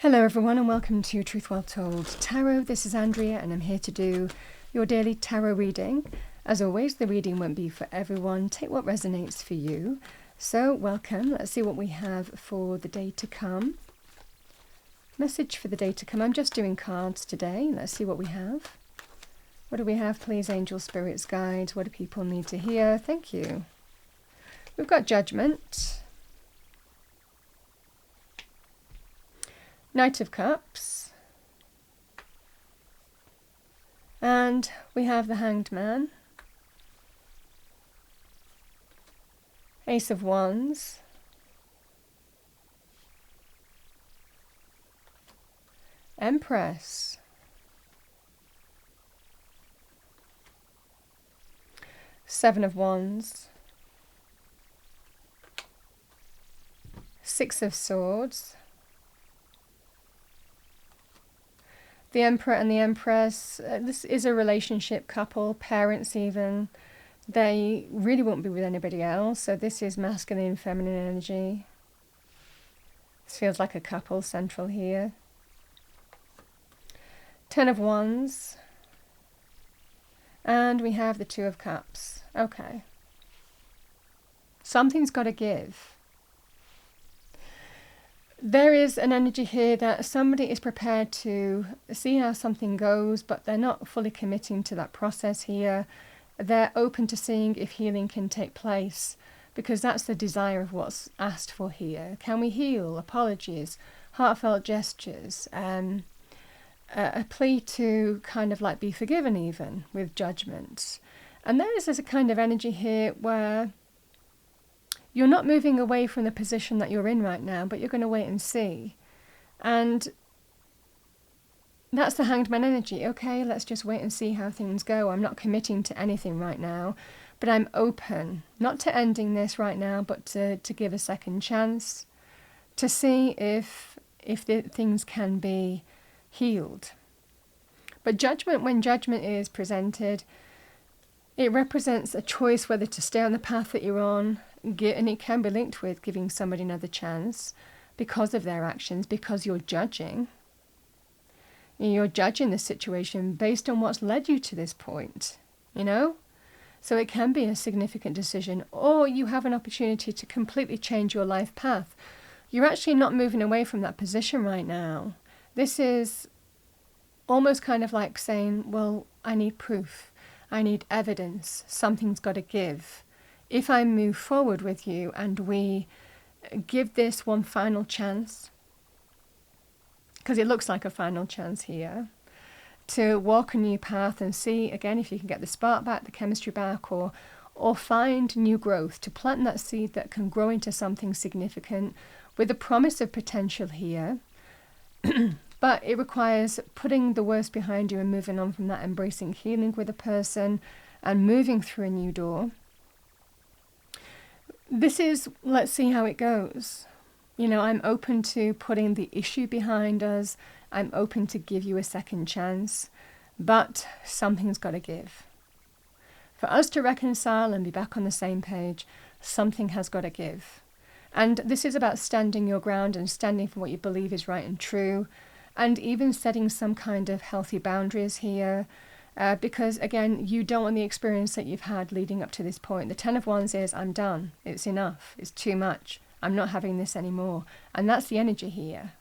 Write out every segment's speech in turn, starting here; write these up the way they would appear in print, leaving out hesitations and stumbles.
Hello everyone and welcome to Truth Well Told Tarot. This is Andrea and I'm here to do your daily tarot reading. As always, the reading won't be for everyone. Take what resonates for you. So welcome. Let's see what we have for the day to come. Message for the day to come. I'm just doing cards today. Let's see what we have. What do we have, please? Angels, spirits, guides. What do people need to hear? Thank you. We've got Judgment. Knight of Cups, and we have the Hanged Man, Ace of Wands, Empress, Seven of Wands, Six of Swords, the Emperor and the Empress. This is a relationship couple, parents even. They really won't be with anybody else. So this is masculine and feminine energy. This feels like a couple central here. Ten of Wands. And we have the Two of Cups. Okay. Something's got to give. There is an energy here that somebody is prepared to see how something goes, but they're not fully committing to that process here. They're open to seeing if healing can take place, because that's the desire of what's asked for here. Can we heal? Apologies, heartfelt gestures, a plea to kind of like be forgiven even with judgment. And there is a kind of energy here where you're not moving away from the position that you're in right now, but you're going to wait and see. And that's the Hanged Man energy. Okay, let's just wait and see how things go. I'm not committing to anything right now, but I'm open, not to ending this right now, but to give a second chance, to see if the things can be healed. But judgment, when judgment is presented, it represents a choice whether to stay on the path that you're on, and it can be linked with giving somebody another chance because of their actions, because you're judging. You're judging the situation based on what's led you to this point, you know? So it can be a significant decision, or you have an opportunity to completely change your life path. You're actually not moving away from that position right now. This is almost kind of like saying, well, I need proof. I need evidence. Something's got to give. If I move forward with you and we give this one final chance, because it looks like a final chance here, to walk a new path and see, again, if you can get the spark back, the chemistry back, or find new growth, to plant that seed that can grow into something significant with a promise of potential here. But it requires putting the worst behind you and moving on from that, embracing healing with a person and moving through a new door. This is, let's see how it goes. You know, I'm open to putting the issue behind us. I'm open to give you a second chance, but something's got to give. For us to reconcile and be back on the same page, something has got to give. And this is about standing your ground and standing for what you believe is right and true, and even setting some kind of healthy boundaries here. Because, again, you don't want the experience that you've had leading up to this point. The Ten of Wands is, I'm done. It's enough. It's too much. I'm not having this anymore. And that's the energy here.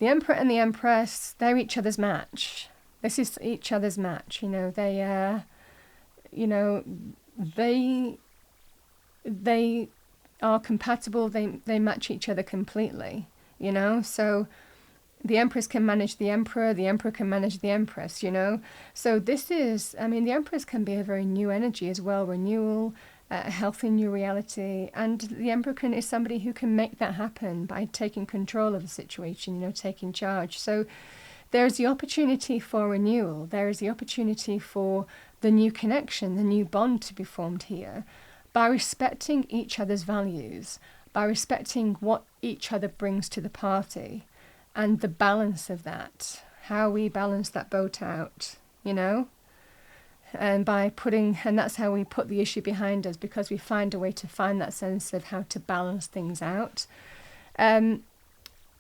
The Emperor and the Empress, they're each other's match. This is each other's match. You know, they are compatible. They match each other completely, you know. So the Empress can manage the Emperor can manage the Empress, you know. So this is, I mean, the Empress can be a very new energy as well, renewal, a healthy new reality. And the Emperor is somebody who can make that happen by taking control of the situation, you know, taking charge. So there's the opportunity for renewal. There is the opportunity for the new connection, the new bond to be formed here, by respecting each other's values, by respecting what each other brings to the party. And the balance of that, how we balance that boat out, you know, and that's how we put the issue behind us, because we find a way to find that sense of how to balance things out.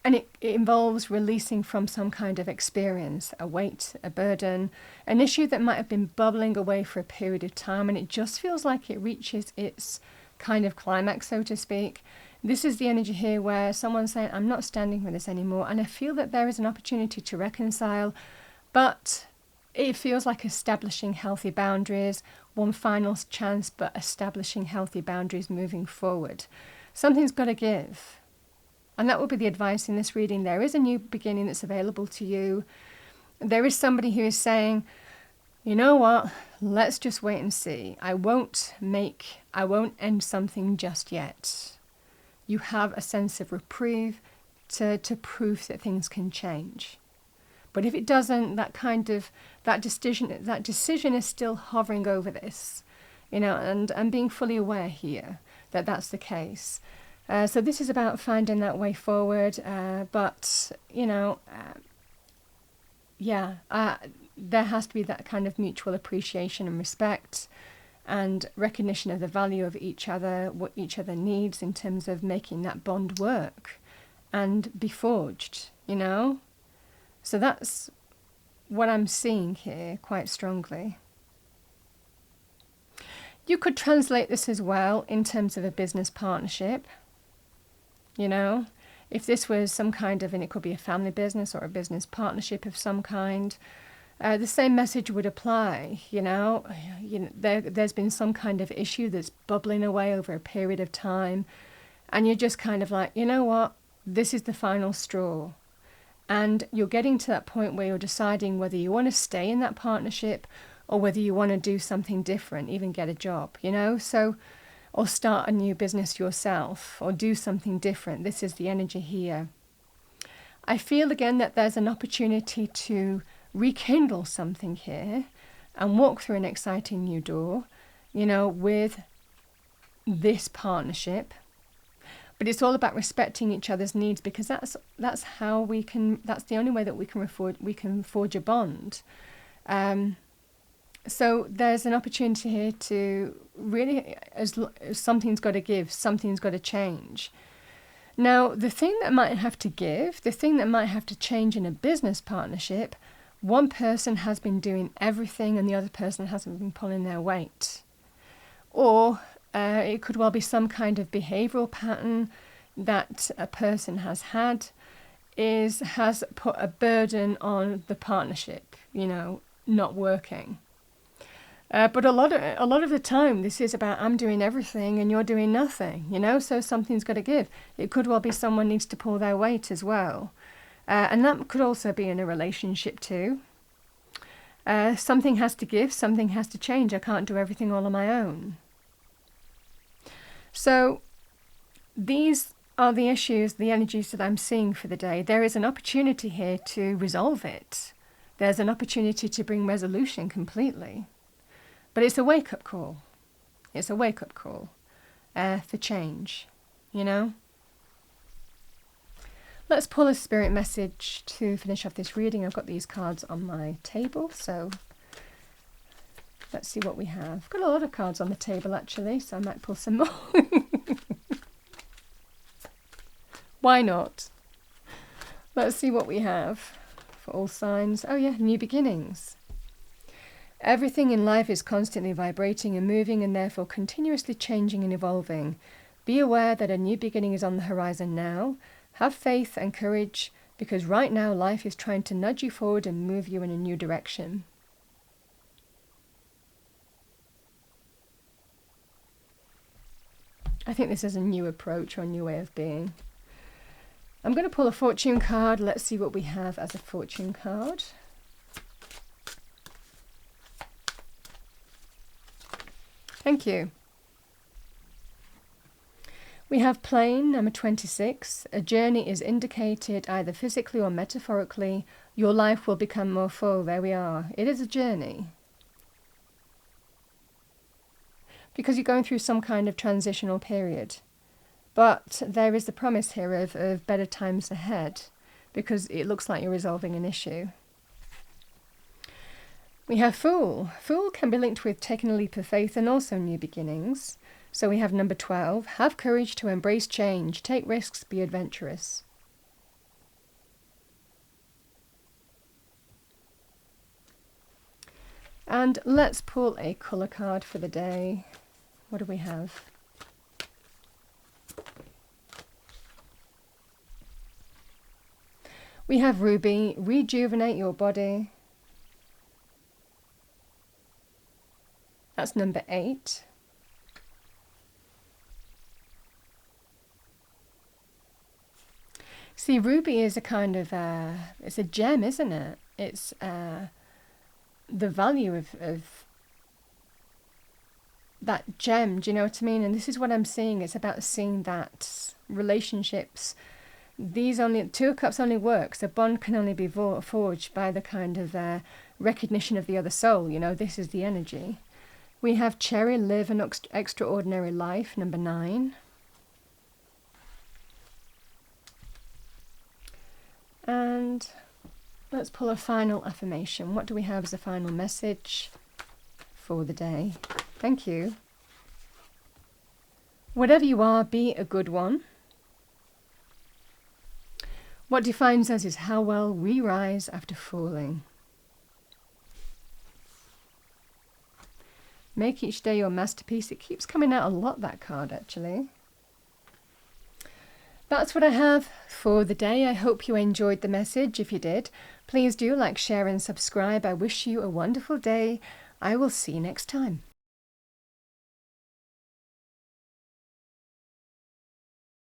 And it involves releasing from some kind of experience, a weight, a burden, an issue that might have been bubbling away for a period of time, and it just feels like it reaches its kind of climax, so to speak. This is the energy here where someone's saying, I'm not standing with this anymore, and I feel that there is an opportunity to reconcile, but it feels like establishing healthy boundaries, one final chance, but establishing healthy boundaries moving forward. Something's got to give. And that will be the advice in this reading. There is a new beginning that's available to you. There is somebody who is saying, you know what, let's just wait and see. I won't end something just yet. You have a sense of reprieve to prove that things can change. But if it doesn't, that decision is still hovering over this, and being fully aware here that that's the case. So this is about finding that way forward, but there has to be that kind of mutual appreciation and respect and recognition of the value of each other, what each other needs in terms of making that bond work and be forged, So that's what I'm seeing here quite strongly. You could translate this as well in terms of a business partnership. If this was some kind of, and it could be a family business or a business partnership of some kind, the same message would apply. There's been some kind of issue that's bubbling away over a period of time, and you're just kind of like, you know what, this is the final straw. And you're getting to that point where you're deciding whether you want to stay in that partnership or whether you want to do something different, even get a job, or start a new business yourself, or do something different. This is the energy here. I feel again that there's an opportunity to rekindle something here and walk through an exciting new door, with this partnership. But it's all about respecting each other's needs, because that's how that's the only way that we can forge a bond. So there's an opportunity here to really, as something's got to give, something's got to change. Now, the thing that might have to give, the thing that might have to change in a business partnership, one person has been doing everything and the other person hasn't been pulling their weight. Or it could well be some kind of behavioural pattern that a person has put a burden on the partnership, not working. But a lot of the time, this is about I'm doing everything and you're doing nothing, so something's got to give. It could well be someone needs to pull their weight as well. And that could also be in a relationship too. Something has to give, something has to change. I can't do everything all on my own. So these are the issues, the energies that I'm seeing for the day. There is an opportunity here to resolve it. There's an opportunity to bring resolution completely. But it's a wake-up call. It's a wake-up call for change, Let's pull a spirit message to finish off this reading. I've got these cards on my table, so let's see what we have. I've got a lot of cards on the table, actually, so I might pull some more. Why not? Let's see what we have for all signs. Oh yeah, new beginnings. Everything in life is constantly vibrating and moving, and therefore continuously changing and evolving. Be aware that a new beginning is on the horizon now. Have faith and courage, because right now life is trying to nudge you forward and move you in a new direction. I think this is a new approach or a new way of being. I'm going to pull a fortune card. Let's see what we have as a fortune card. Thank you. We have plane, number 26. A journey is indicated either physically or metaphorically. Your life will become more full. There we are. It is a journey. Because you're going through some kind of transitional period. But there is the promise here of better times ahead, because it looks like you're resolving an issue. We have Fool. Fool can be linked with taking a leap of faith and also new beginnings. So we have number 12. Have courage to embrace change. Take risks. Be adventurous. And let's pull a colour card for the day. What do we have? We have Ruby, rejuvenate your body. That's number 8. See, ruby is a kind of, it's a gem, isn't it? It's the value of that gem, do you know what I mean? And this is what I'm seeing. It's about seeing that relationships, these only, 2 of Cups only works. A bond can only be forged by the kind of recognition of the other soul. You know, this is the energy. We have Cherry, live an extraordinary life, number 9. And let's pull a final affirmation. What do we have as a final message for the day? Thank you. Whatever you are, be a good one. What defines us is how well we rise after falling. Make each day your masterpiece. It keeps coming out a lot, that card, actually. That's what I have for the day. I hope you enjoyed the message. If you did, please do like, share and subscribe. I wish you a wonderful day. I will see you next time.